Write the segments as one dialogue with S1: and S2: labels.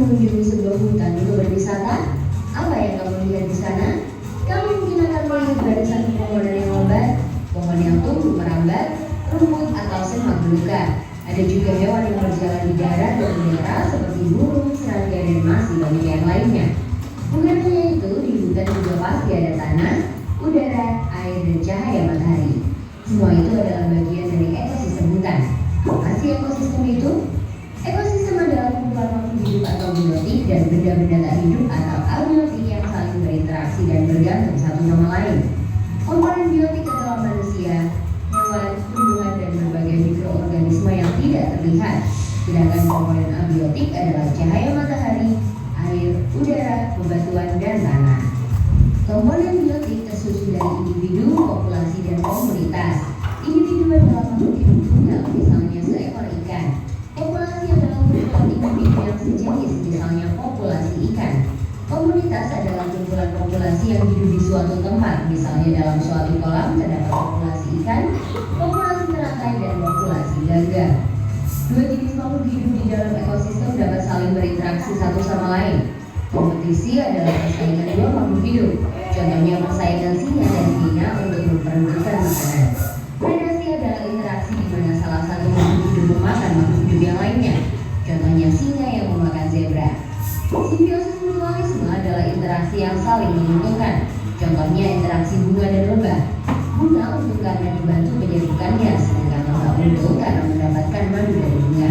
S1: mengunjungi sebuah hutan untuk berwisata? Apa yang kamu lihat di sana? Kamu mungkin akan melihat barisan pepohonan yang lebat, pohon yang tumbuh merambat, rumput atau semak belukar. Ada juga hewan yang berjalan di darat dan udara seperti burung, serangga, dan masih banyak yang lainnya. Bukan hanya itu, di hutan juga pasti ada tanah, udara, air, dan cahaya matahari. Semua itu adalah bagian dari ekosistem hutan. Apa sih ekosistem itu? Ekosistem adalah kumpulan makhluk hidup atau biotik dan benda-benda tak hidup atau abiotik yang saling berinteraksi dan bergantung satu sama lain. Komponen biotik adalah manusia, hewan, tumbuhan, dan berbagai mikroorganisme yang tidak terlihat. Sedangkan komponen abiotik adalah cahaya matahari, air, udara, bebatuan, dan tanah. Komponen biotik tersusun dari individu, populasi, dan komunitas. Individu adalah makhluk hidup tunggal, misalnya seekor ikan. Populasi adalah kumpulan individu yang sejenis, misalnya populasi ikan. Komunitas adalah kumpulan populasi yang hidup di suatu tempat, misalnya dalam suatu kolam terdapat populasi ikan, populasi teratai, dan populasi gagak. Dua jenis makhluk hidup di dalam ekosistem dapat saling berinteraksi satu sama lain. Kompetisi adalah persaingan dua makhluk hidup. Contohnya persaingan singa dan hina untuk memperebutkan makanan. Predasi adalah interaksi di mana salah satu makhluk hidup memakan makhluk hidup yang lainnya. Contohnya singa yang memakan zebra. Simbiosis mutualisme adalah interaksi yang saling menguntungkan. Contohnya interaksi bunga dan lebah. Bunga untung karena dibantu menyerbukannya, sedangkan lebah untung karena mendapatkan madu dari bunga.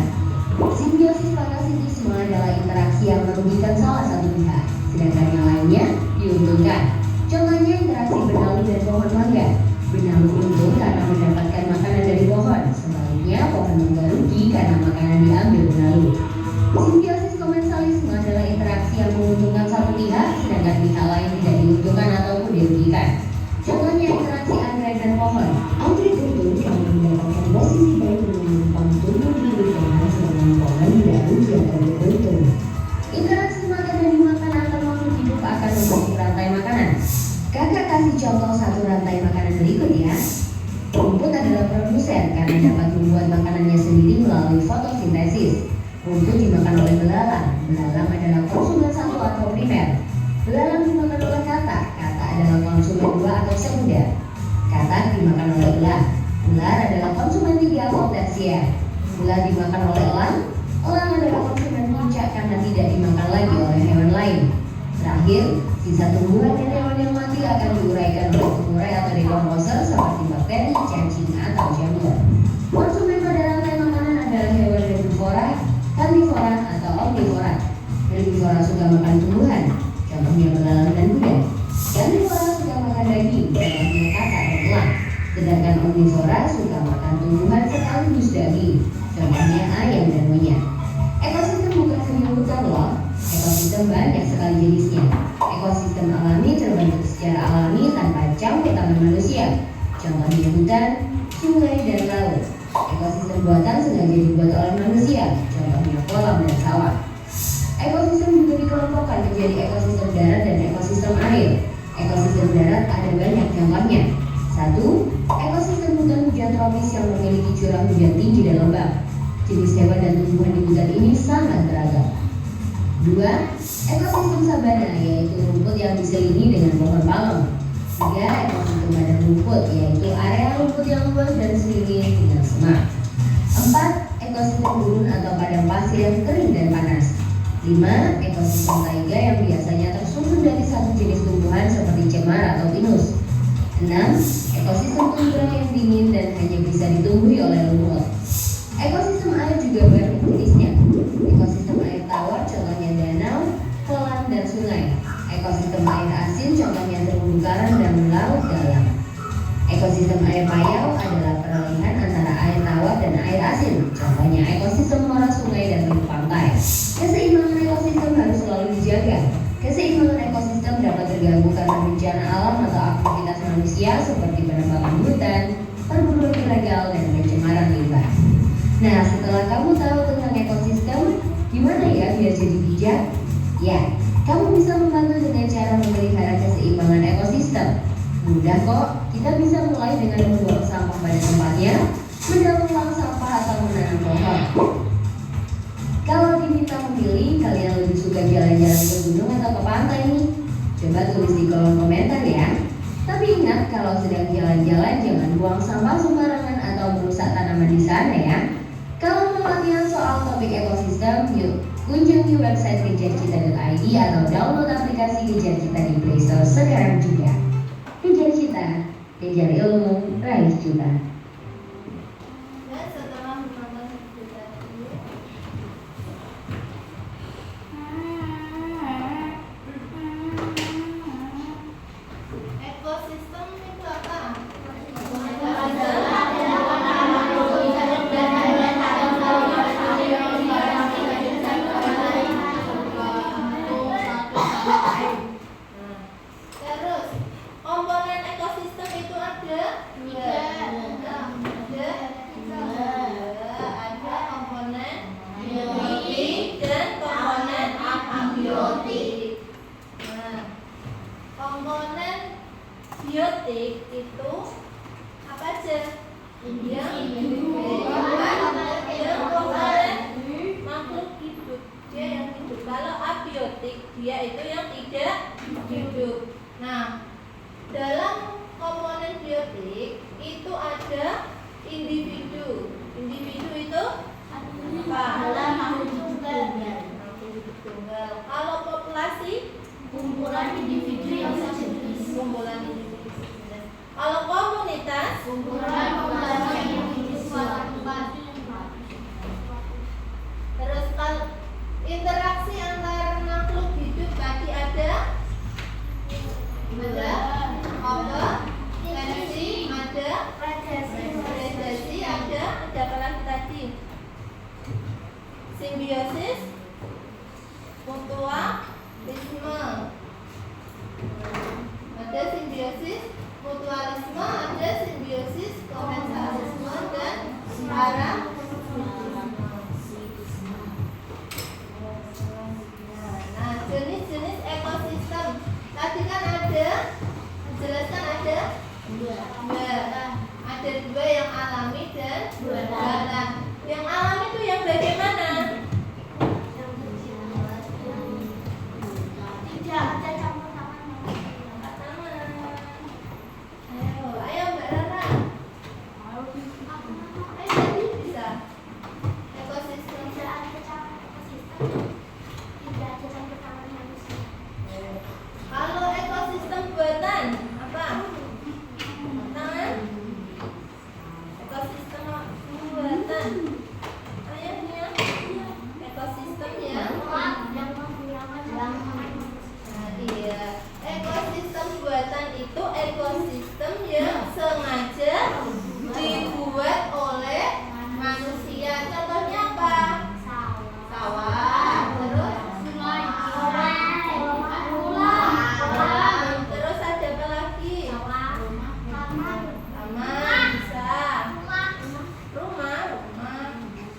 S1: yang merugikan salah satu pihak, sedangkan yang lainnya diuntungkan. Contohnya interaksi benalu dan pohon mangga. Benalu untung karena mendapatkan makanan dari pohon, sebaliknya pohon mangga rugi karena makanan diambil benalu. Simbiosis komensalisme adalah interaksi yang menguntungkan satu pihak, sedangkan pihak lain tidak diuntungkan ataupun dirugikan. Contohnya interaksi anggrek dan pohon. Anggrek untung karena mendapatkan posisi baik dengan menumpang tumbuh di lingkungan, sedangkan pohon tidak rugi atau beruntung. Interaksi makan dan dimakan antar makhluk hidup akan membentuk rantai makanan. Kakak kasih contoh satu rantai makanan berikut ya. Rumput adalah produsen karena dapat membuat makanannya sendiri melalui fotosintesis. Rumput dimakan oleh belalang. Belalang adalah konsumen satu atau primer. Belalang dimakan oleh katak. Katak adalah konsumen dua atau sekunder. Katak dimakan oleh ular. Ular adalah konsumen tiga atau tersier. Ular dimakan oleh elang. Elang adalah konsumen puncak karena tidak dimakan lagi oleh hewan lain. Terakhir, sisa tumbuhan dan hewan yang mati akan diuraikan oleh pengurai atau dekomposer seperti bakteri, cacing, atau jamur. Konsumen pada rantai makanan adalah hewan herbivora, karnivora, atau omnivora. Herbivora suka makan tumbuhan, contohnya belalang dan kuda. Karnivora suka makan daging, contohnya katak dan elang. Sedangkan omnivora suka makan tumbuhan sekaligus daging, contohnya ayam dan monyet. Ekosistem bukan hanya hutan loh. Ekosistem banyak sekali jenisnya. Ekosistem alami terbentuk secara alami tanpa campur tangan manusia. Contohnya hutan, sungai, dan laut. Ekosistem buatan sengaja dibuat oleh manusia. Contohnya kolam dan sawah. Ekosistem juga dikelompokkan menjadi ekosistem darat dan ekosistem air. Ekosistem darat ada banyak contohnya. 1. Ekosistem hutan hujan tropis yang memiliki curah hujan tinggi dan lembab. Jenis hewan dan tumbuhan di hutan ini sangat beragam. 2. Ekosistem sabana, yaitu rumput yang diselimuti dengan pohon palem. 3. Ekosistem padang rumput, yaitu area rumput yang luas dan diselimuti dengan semak. 4. Ekosistem gurun atau padang pasir yang kering dan panas. 5. Ekosistem taiga yang biasanya tersusun dari satu jenis tumbuhan seperti cemara atau pinus. 6. Ekosistem tundra yang dingin dan hanya bisa ditumbuhi oleh lumut. Ekosistem air juga banyak jenisnya. Ekosistem air tawar contohnya danau, kolam, dan sungai. Ekosistem air asin contohnya terumbu karang dan laut dalam. Ekosistem air payau adalah peralihan antara air tawar dan air asin. Contohnya ekosistem muara sungai dan teluk pantai. Keseimbangan ekosistem harus selalu dijaga. Keseimbangan ekosistem dapat terganggu karena bencana alam atau aktivitas manusia seperti penebangan hutan, perburuan ilegal, dan pencemaran limbah. Nah, setelah kamu tahu tentang ekosistem, gimana ya biar jadi bijak? Ya, kamu bisa membantu dengan cara memelihara keseimbangan ekosistem. Mudah kok, kita bisa mulai dengan membuang sampah pada tempatnya, mendaur ulang sampah atau menanam pohon. Kalau diminta memilih, kalian lebih suka jalan-jalan ke gunung atau ke pantai nih? Coba tulis di kolom komentar ya. Tapi ingat, kalau sedang jalan-jalan jangan buang sampah sembarangan atau merusak tanaman di sana ya. Kalau mau latihan soal topik ekosistem, yuk kunjungi website kejarcita.id atau download aplikasi Kejar Cita di Play Store sekarang juga. Kejar Cita, kejar ilmu, raih cita.
S2: Biotik itu apa aja? Komponen makhluk hidup, dia yang hidup. Kalau abiotik, dia itu yang tidak hidup. Nah, dalam komponen biotik itu ada individu. Individu itu apa? Makhluk tunggal. Kalau populasi, kumpulan individu yang sejenis. Kumpulan individu. Kalau komunitas, kumpulan populasi yang individu. Terus kalau interaksi antara ada apa? Tensi, ada predasi, ada apa lagi tadi? Simbiosis, mutualisme. Ada simbiosis, mutualisme, ada simbiosis, komensalisme, dan parasitisme. Nah, jenis-jenis ekosistem tadi kan ada, jelaskan ada dua. Ada dua, yang alami dan buatan. Yang alami itu yang bagaimana?
S3: Tidak ada campur tangan.
S2: Ayo Mbak Rara. Ayo tadi bisa. Ekosistem.
S3: Tidak ada campur ekosistem. Tidak ada campur tangan manusia.
S2: Kalau ekosistem buatan apa? Tangan? Ekosistem buatan. Ayo Nia. Ekosistem ya.
S3: Yang menggunakan tangan manusia.
S2: Nah, iya. Ekosistem buatan itu ekosistem yang sengaja dibuat oleh manusia. Contohnya apa? Sawah, terus
S3: Sungai,
S2: alam, terus ada apa lagi?
S3: taman,
S2: Taman bisa. Rumah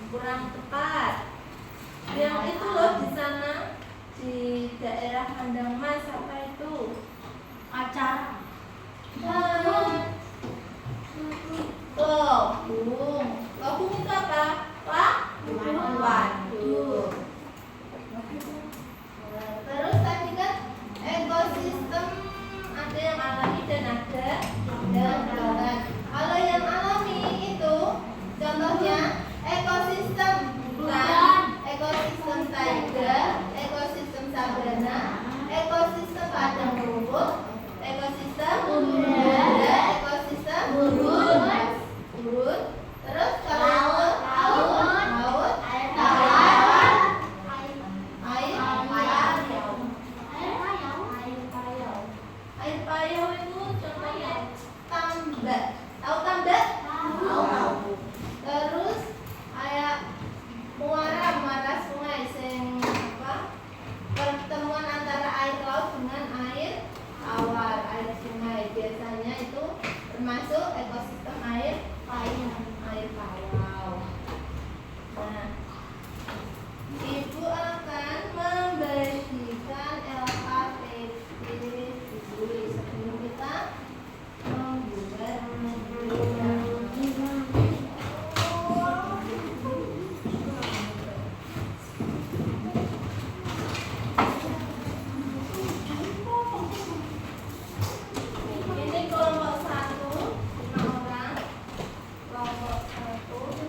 S2: kurang tepat. Yang itu loh di sana di daerah Kandang Mas, apa itu?
S3: acara,
S2: Lobung. Lobung itu apa? Waduk. Terus tadi kan ekosistem ada yang alami dan ada buatan. Kalau yang alami itu contohnya ekosistem hutan, ekosistem taiga, ekosistem sabana, ekosistem padang rumput, ekosistem udara, ekosistem gurun. Terus kalau laut, air payau itu contohnya tambak. Tahu tambak? Tahu. Terus kayak muara sungai sing apa? Pertemuan antara air laut dengan air tawar, air sungai. Biasanya itu termasuk ekosistem air payau. Nah, Ibu akan membagikan LKPP dulu sebelum kita membuat ini kelompok 1, 5 orang. Kelompok 1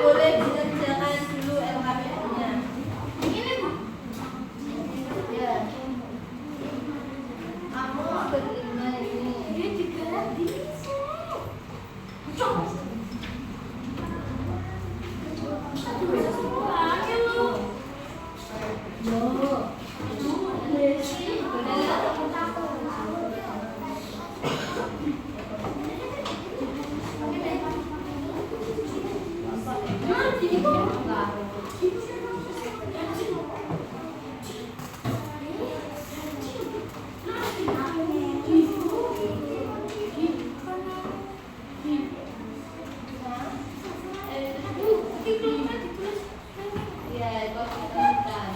S2: boleh dikerjakan dulu LKPM-nya. Ya. Kamu berlima ini.
S3: Dia juga bisa. Semuanya lu.
S2: Ya, ekosistem. Nah,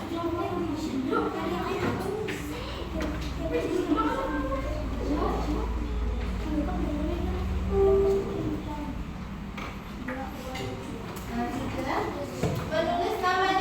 S2: juga menulis nama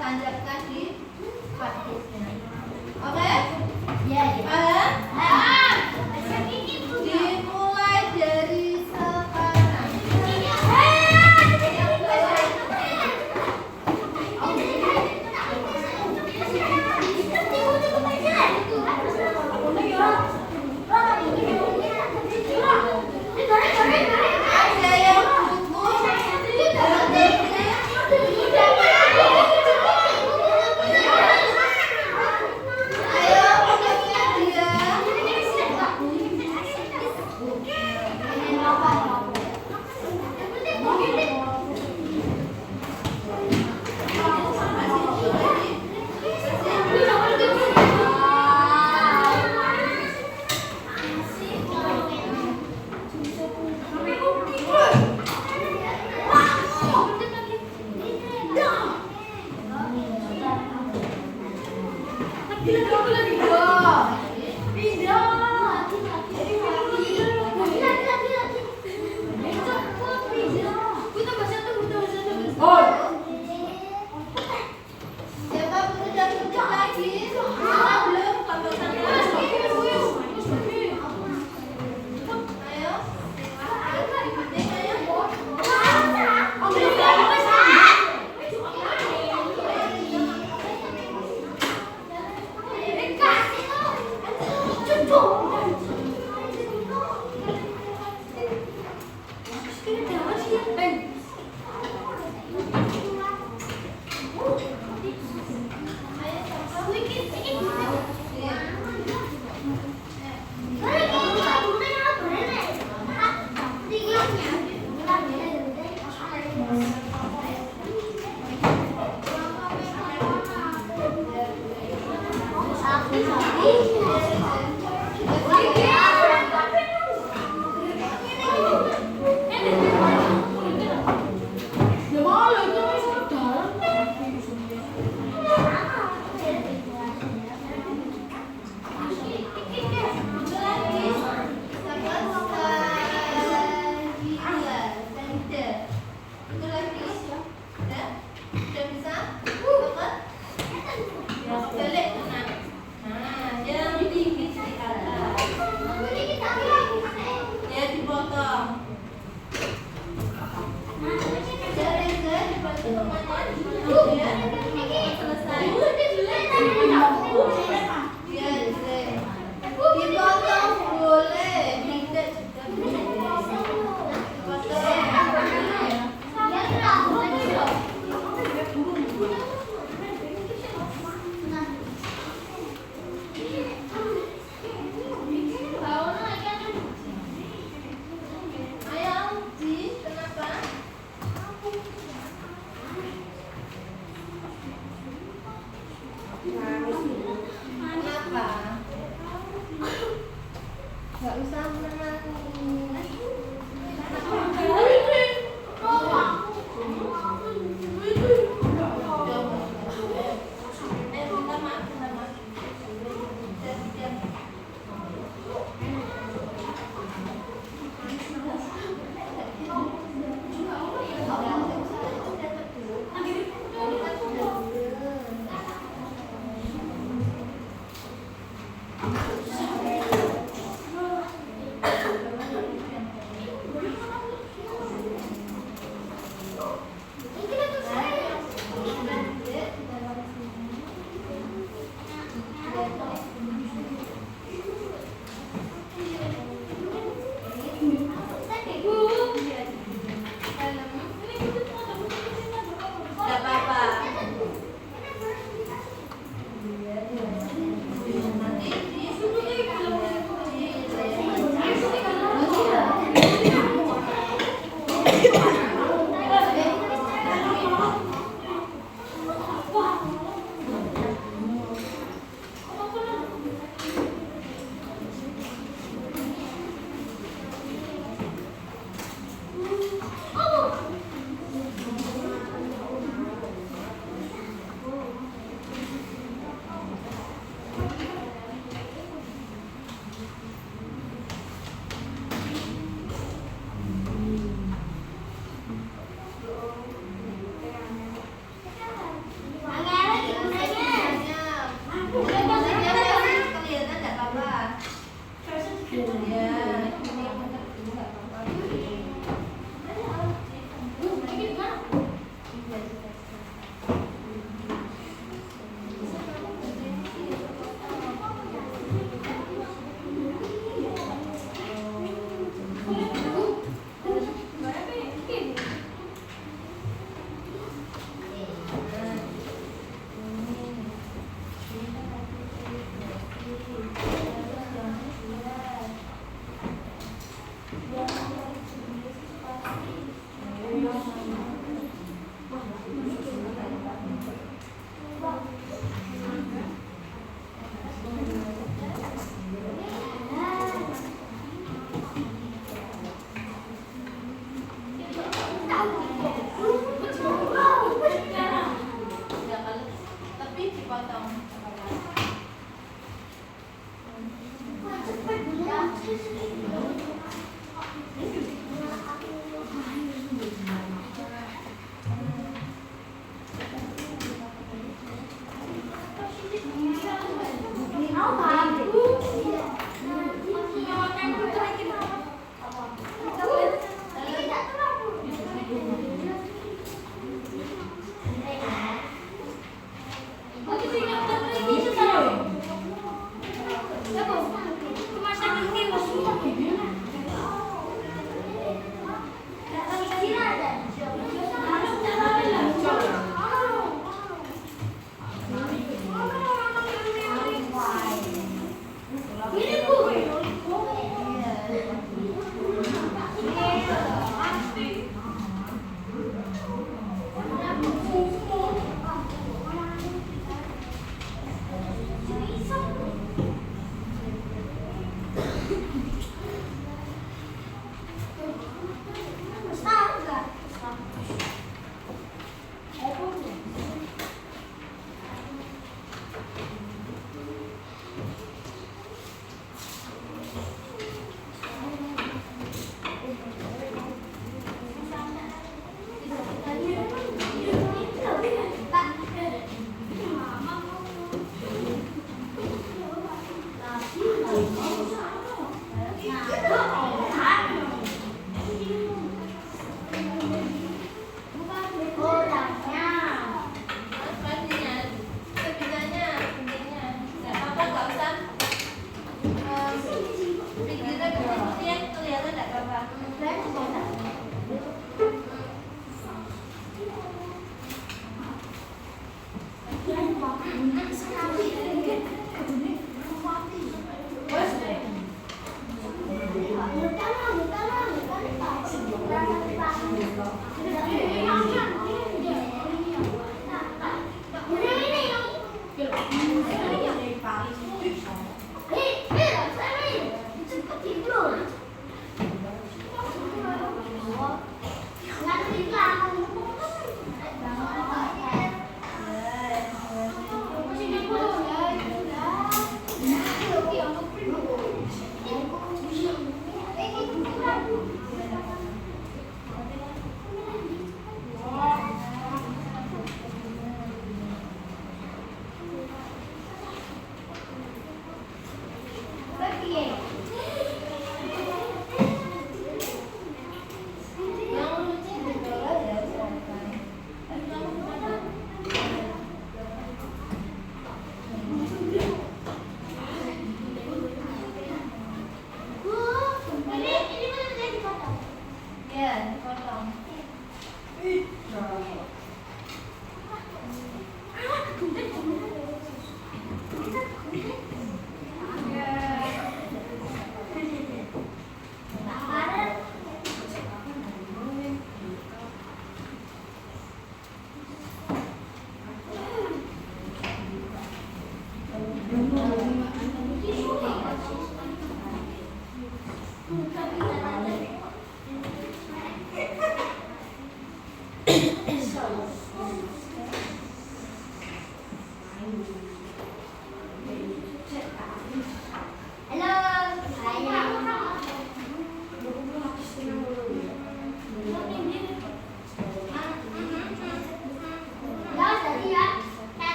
S2: tancapkan di paketnya. Oke?
S3: Ya,
S2: Paham? Dimulai dari sekarang. Ada yang buku ayo pokoknya dia. Siapa udah duduk lagi? Belum? Ayo. Dibidik, ayo. Udah bisa? Balik tenang. Nah, yang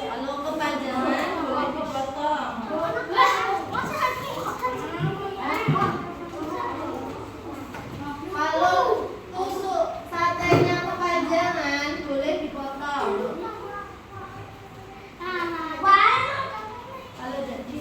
S2: Kalau kepanjangan boleh dipotong. Kalau tusuk satenya kepanjangan boleh dipotong. Kalau jadi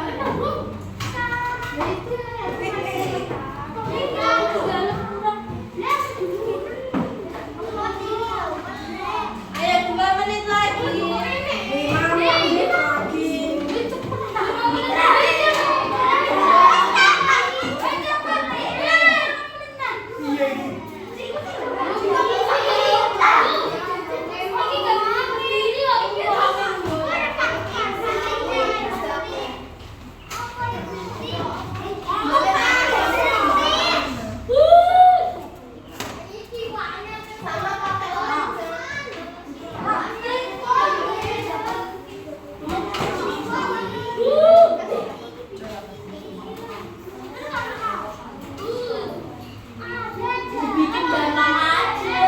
S2: Ayo 2 menit lagi. Sama pakai
S3: Bikin dandan aja.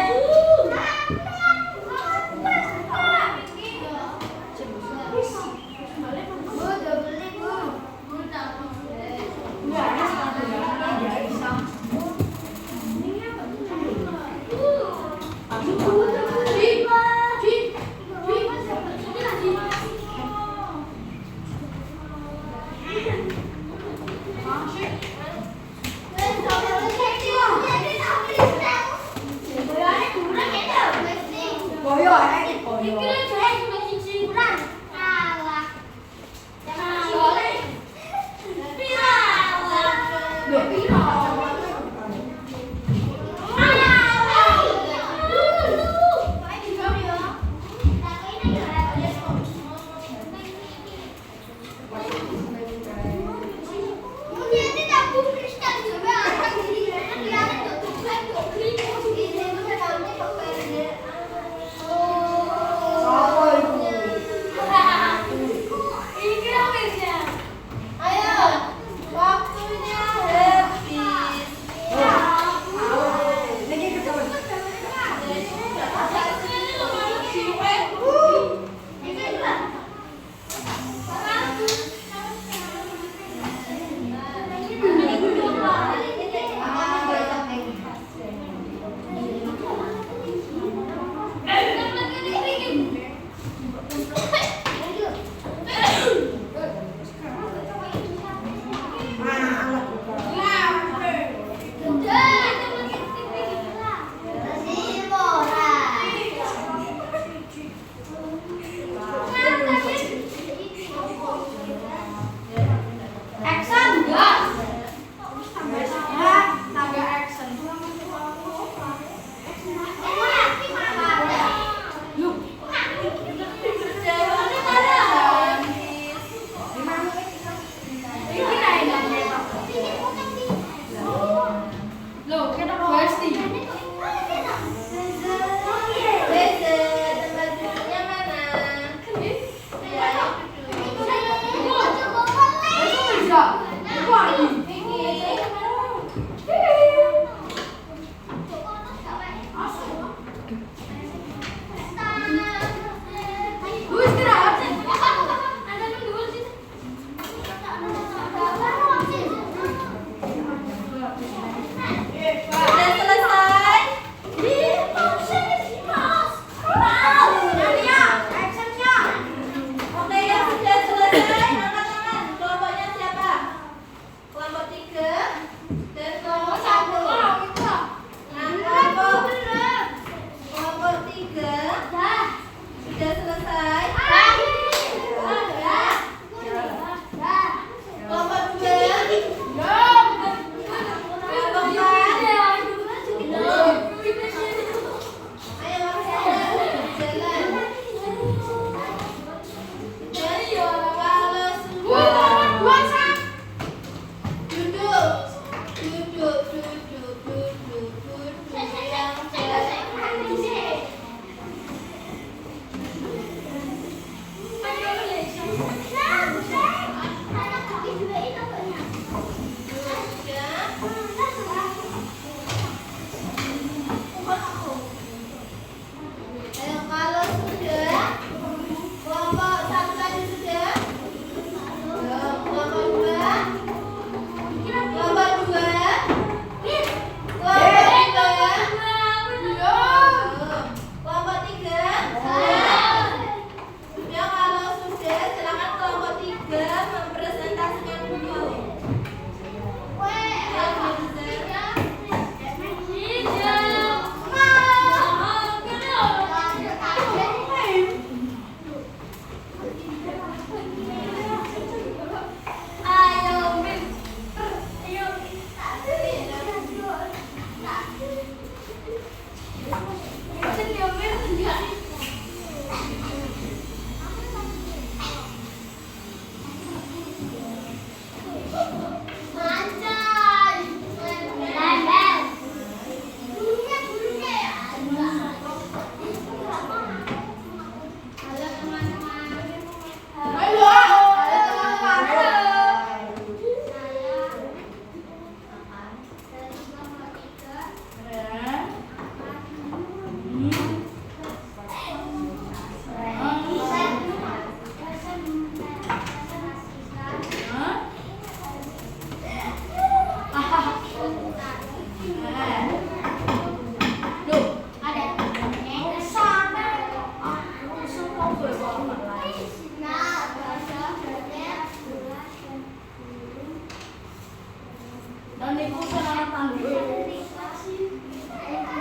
S4: Dan iku senang tangguh.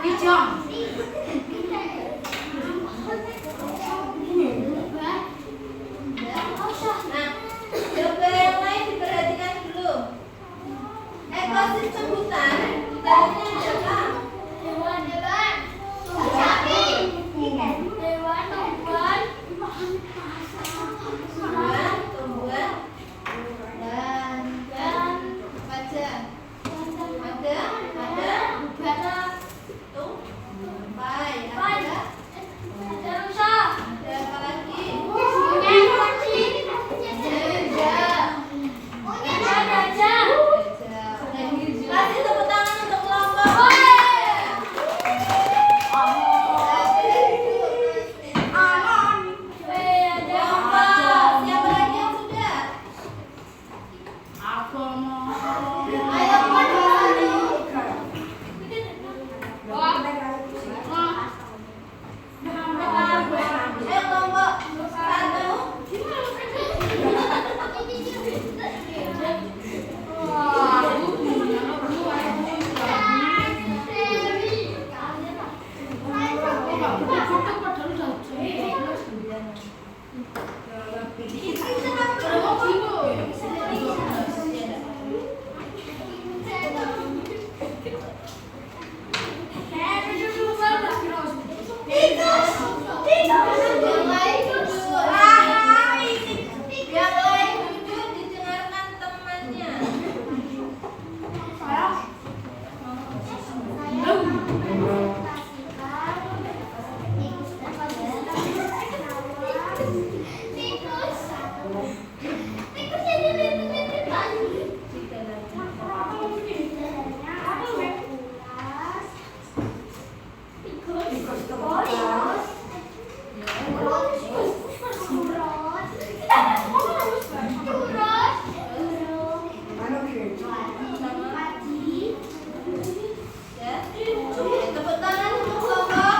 S4: Hijau.
S2: Nah, coba yang lain diperhatikan dulu. Ekosistem hutan di dalamnya ada apa?
S3: Hewan, sapi, hewan,
S2: Tumbuhan, dan apa aja? Ada tumpai, ada apa lagi? Kasih tepuk tangan untuk kelompok. Kelompok, siapa lagi yang sudah? Ayo kelompok satu. Yang lain duduk didengarkan temannya. Ya. Tepuk tangan untuk kelompok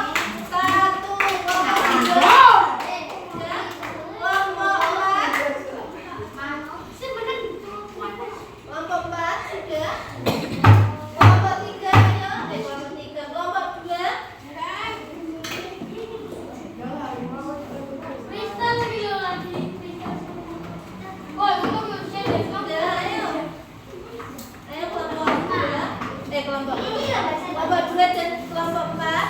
S2: satu, kelompok dua, ya. Kelompok empat, kelompok empat sudah. Kelompok tiga, ayo. Kelompok tiga, kelompok dua. Sudah, ayo. Ayo kelompok dua. Kelompok dua dan kelompok empat.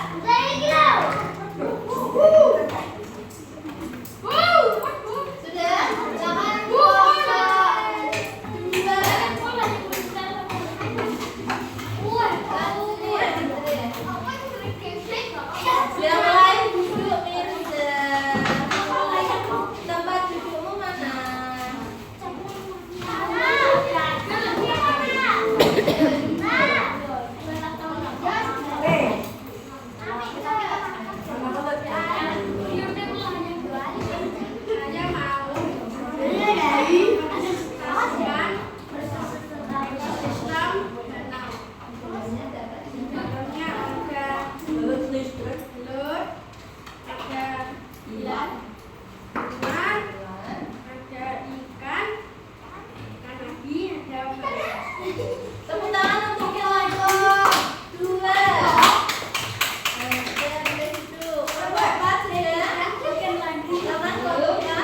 S2: Sudah. Jangan kelompok dua. Yang lain duduk Mirza. Tempat dudukmu mana? Tepuk tangan untuk kelompok dua. Kelompok empat sudah. Jangan kelompok ya.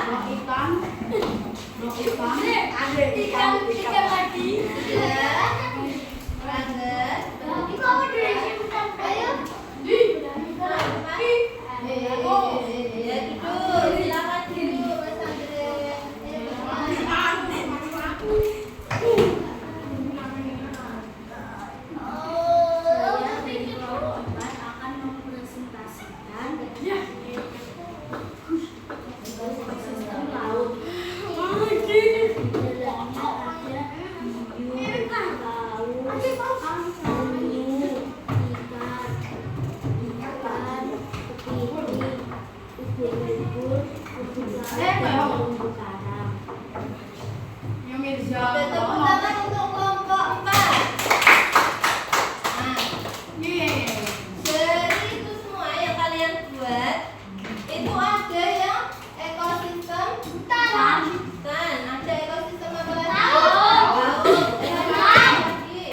S2: Tepuk tangan untuk kelompok empat. Nah, dari itu semua yang kalian buat, itu ada yang ekosistem hutan. Ada ekosistem apa lagi? Laut. Ada apa lagi?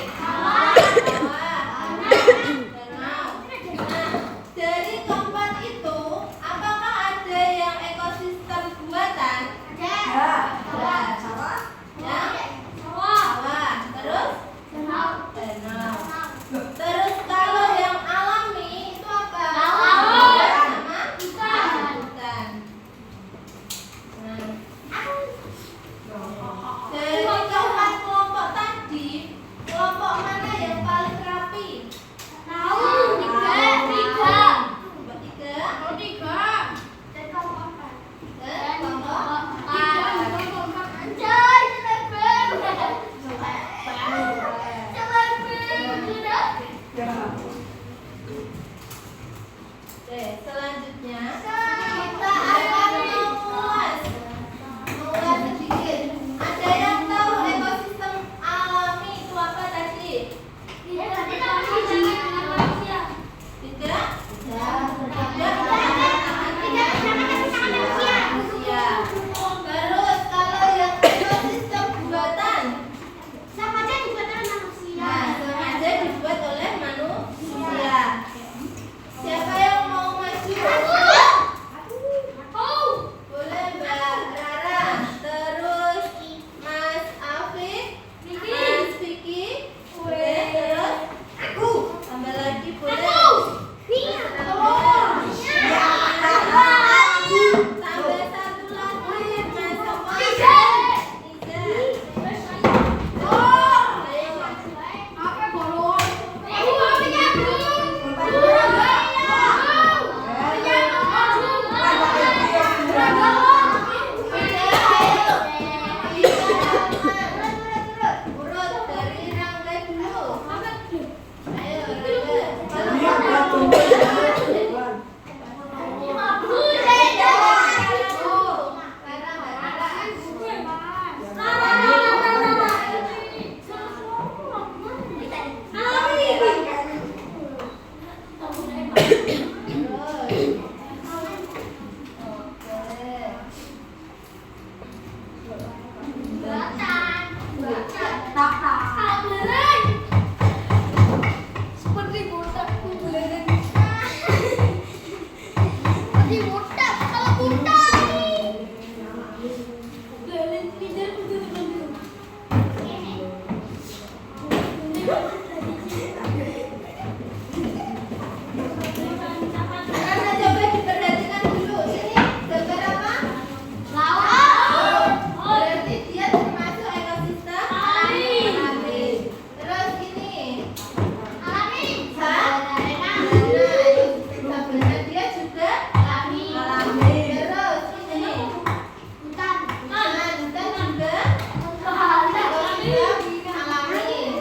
S2: sistem alami.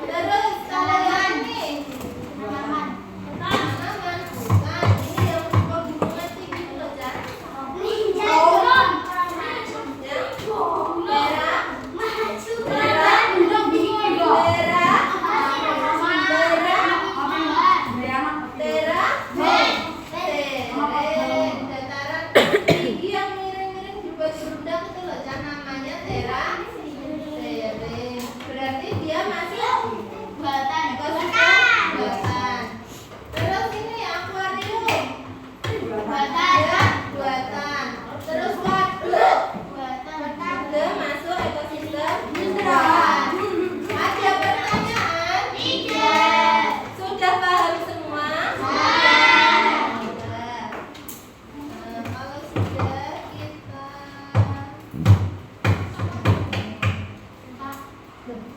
S2: Terus kalau yang ini tanaman, bukan. Ini yang pegunungan tinggi itu loh, Jan. Dataran tinggi yang miring-miring juga berundak itu loh, Jan, namanya terasering. Berarti dia masuk buatan. Terus ini akuarium. Buatan. Terus waduk. Dia masuk ekosistem buatan. Ada pertanyaan? Tidak. Sudah paham semua? Sudah. Kalau sudah kita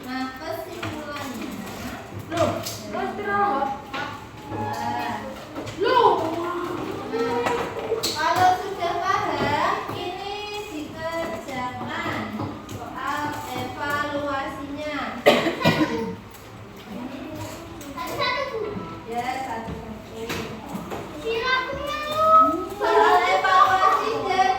S2: nah kesimpulannya kalau sudah paham ini dikerjakan soal evaluasinya. Ya, satu. Soal evaluasi dan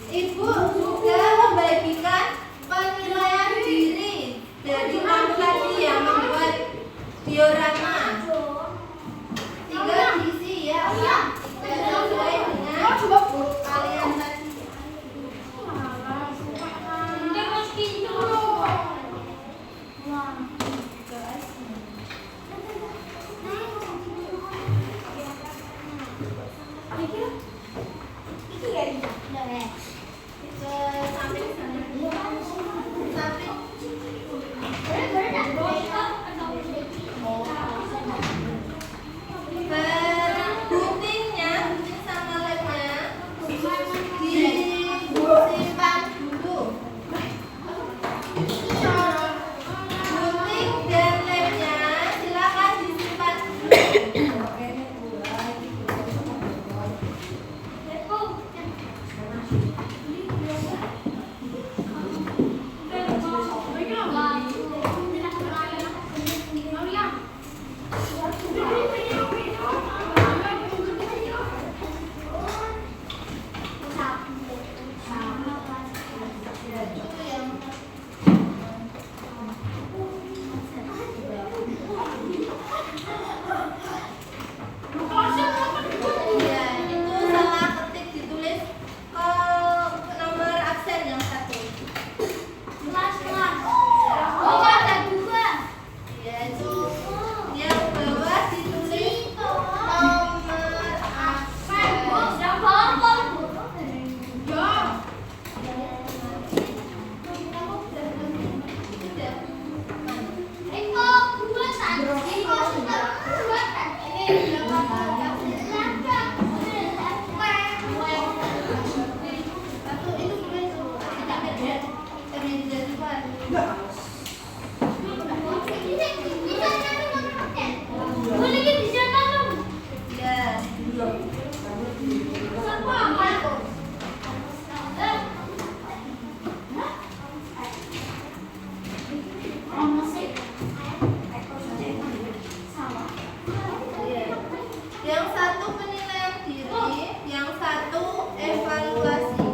S2: Ibu juga membagikan penilaian diri dari kamu tadi yang membuat diorama. 3 diisi ya. Sesuai dengan kalian tadi. Ke samping sana. Samping. Guntingnya, gunting sama lemnya disimpan dulu. Gunting dan lemnya silakan disimpan dulu. Iya, itu salah ketik ditulis nomor absen yang 1. Ya, itu yang bawah ditulis nomor absen. Yang satu penilaian diri, yang satu evaluasi.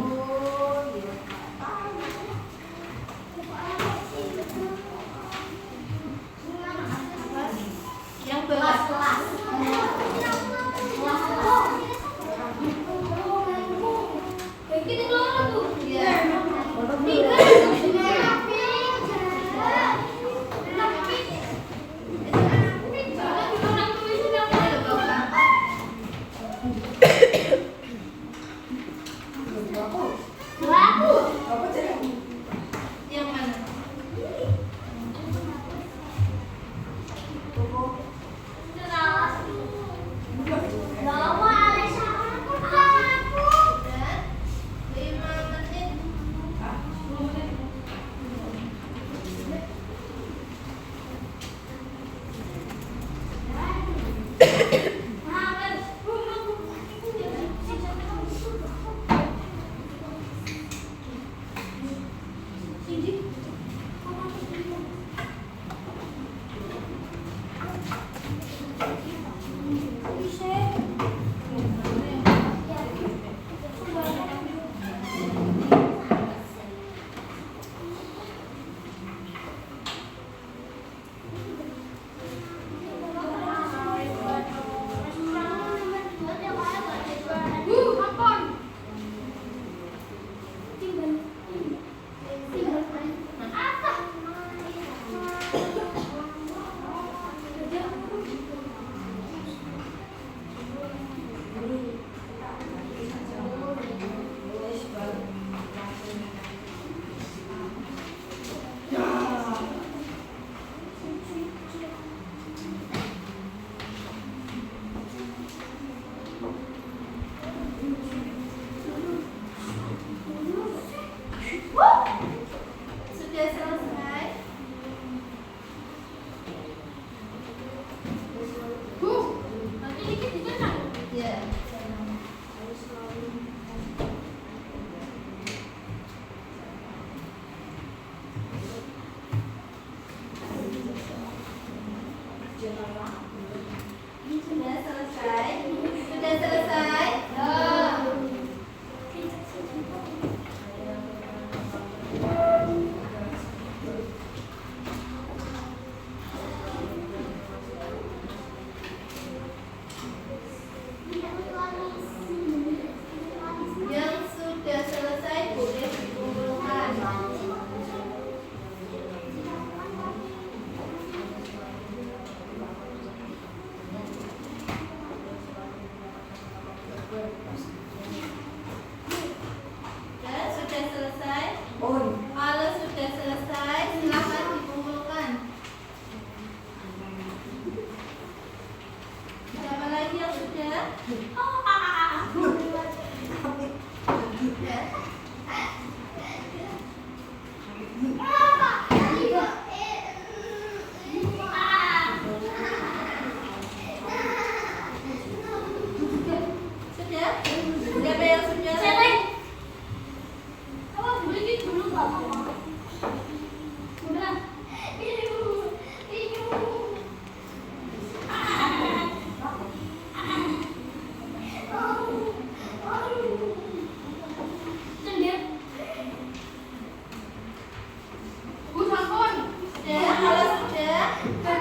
S2: Yang bawah. Yang mana?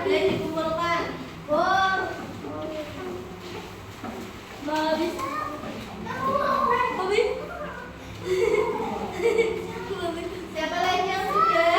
S2: ada dikumpulkan. Siapa lagi yang sudah?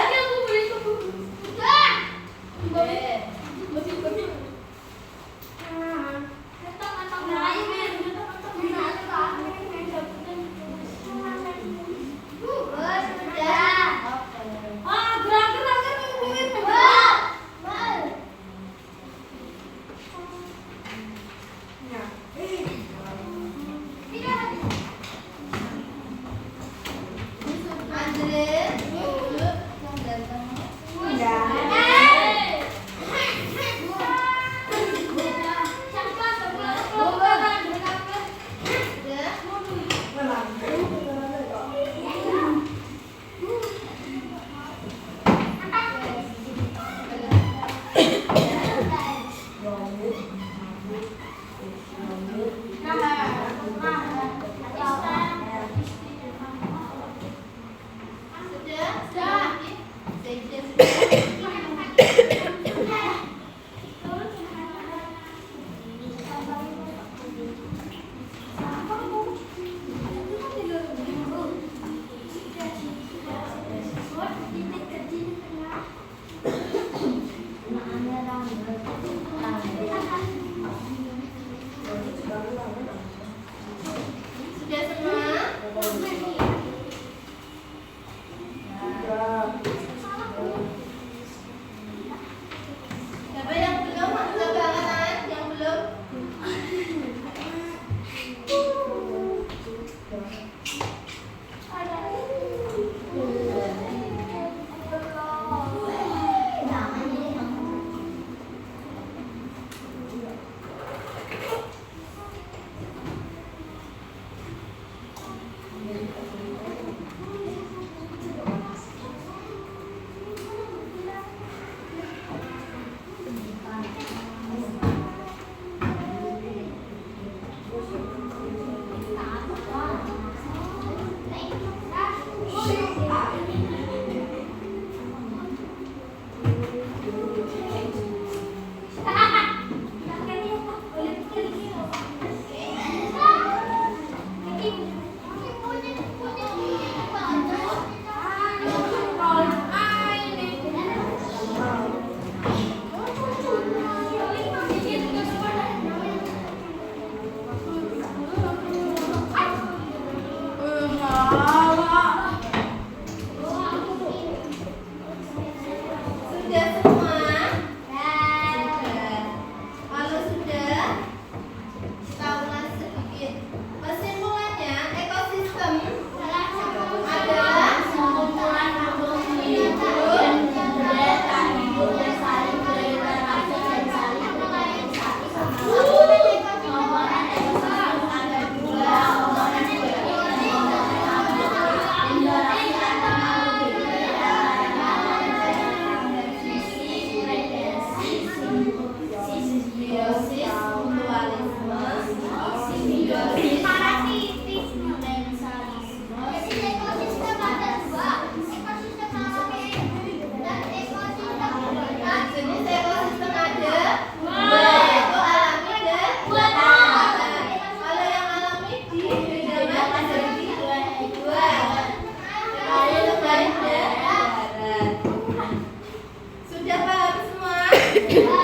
S2: Sudah semua? Siapa yang belum? Angkat tangan yang belum. Sudah semua? Sudah. Kalau sudah, kita ulas sedikit. Kesimpulannya, ekosistem adalah
S3: Sekumpulan makhluk hidup yang berdaya tak hidup dan saling berinteraksi dan saling berinteraksi sama lain. Komponen ekosistem ada dua, komponen politik dan komponen makhluk. Interaksi antar makhluk hidup dari sisi predensi, simbiosis, mutualisme, simbiosis, parasitisme, mensalisme.
S2: Jadi ekosistem ada dua, ekosistem alami dan ekosistem Nah, jenis ekosistem ada
S3: Dua.
S2: yaitu alami dan
S3: Dua.
S2: Kalau yang alami dibedakan menjadi dua. Ekosistem lain dan darat. Sudah paham semua?